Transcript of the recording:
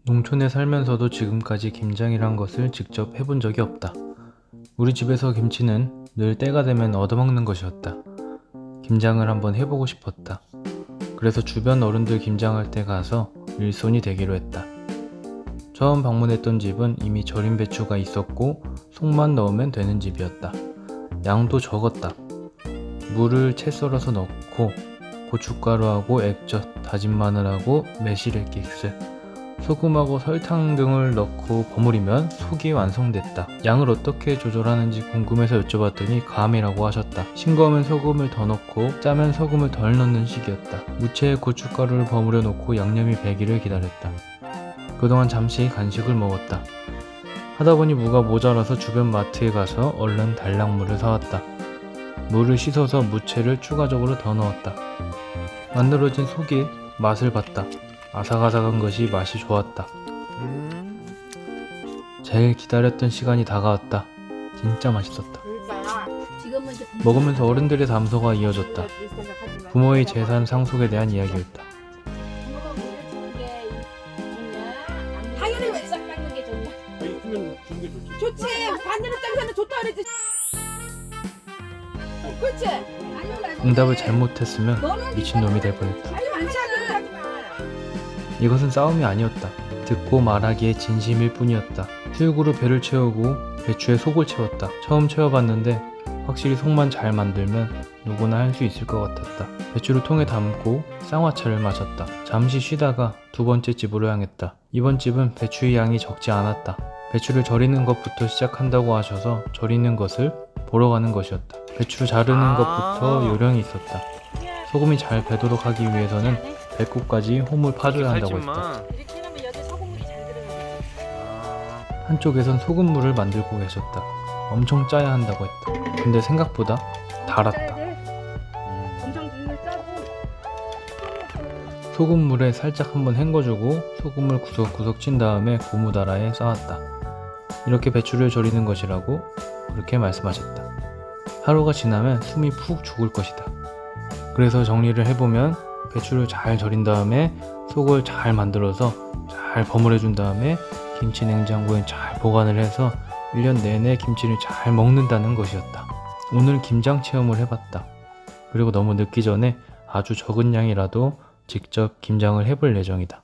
농촌에 살면서도 지금까지 김장이란 것을 직접 해본 적이 없다. 우리 집에서 김치는 늘 때가 되면 얻어먹는 것이었다. 김장을 한번 해보고 싶었다. 그래서 주변 어른들 김장할 때 가서 일손이 되기로 했다. 처음 방문했던 집은 이미 절인 배추가 있었고 속만 넣으면 되는 집이었다. 양도 적었다. 물을 채 썰어서 넣고 고춧가루하고 액젓, 다진 마늘하고 매실액기스, 소금하고 설탕 등을 넣고 버무리면 속이 완성됐다. 양을 어떻게 조절하는지 궁금해서 여쭤봤더니 감이라고 하셨다. 싱거우면 소금을 더 넣고 짜면 소금을 덜 넣는 식이었다. 무채에 고춧가루를 버무려 놓고 양념이 배기를 기다렸다. 그동안 잠시 간식을 먹었다. 하다보니 무가 모자라서 주변 마트에 가서 얼른 달랑물을 사왔다. 물을 씻어서 무채를 추가적으로 더 넣었다. 만들어진 속이 맛을 봤다. 아삭아삭한 것이 맛이 좋았다. 제일 기다렸던 시간이 다가왔다. 진짜 맛있었다. 먹으면서 어른들의 담소가 이어졌다. 부모의 재산 상속에 대한 이야기였다. 당연히 왜 싹 닦는 게 좋냐? 아니 주면 주는 게 좋지. 좋지. 반대로 짱사는 좋다 그랬지. 그렇지. 응답을 잘못했으면 미친놈이 될 뻔했다. 아니 많지 않아. 이것은 싸움이 아니었다. 듣고 말하기에 진심일 뿐이었다. 수육으로 배를 채우고 배추에 속을 채웠다. 처음 채워봤는데 확실히 속만 잘 만들면 누구나 할 수 있을 것 같았다. 배추를 통에 담고 쌍화차를 마셨다. 잠시 쉬다가 두 번째 집으로 향했다. 이번 집은 배추의 양이 적지 않았다. 배추를 절이는 것부터 시작한다고 하셔서 절이는 것을 보러 가는 것이었다. 배추를 자르는 것부터 요령이 있었다. 소금이 잘 배도록 하기 위해서는 배꼽까지 홈을 파줘야 한다고 했다. 이렇게 하면 여기 소금물이 잘 들어가요. 한쪽에선 소금물을 만들고 계셨다. 엄청 짜야 한다고 했다. 근데 생각보다 달았다. 엄청 짜고. 소금물에 살짝 한번 헹궈주고 소금을 구석구석 친 다음에 고무다라에 쌓았다. 이렇게 배추를 절이는 것이라고 그렇게 말씀하셨다. 하루가 지나면 숨이 푹 죽을 것이다. 그래서 정리를 해보면 배추를 잘 절인 다음에 속을 잘 만들어서 잘 버무려 준 다음에 김치 냉장고에 잘 보관을 해서 1년 내내 김치를 잘 먹는다는 것이었다. 오늘 김장 체험을 해봤다. 그리고 너무 늦기 전에 아주 적은 양이라도 직접 김장을 해볼 예정이다.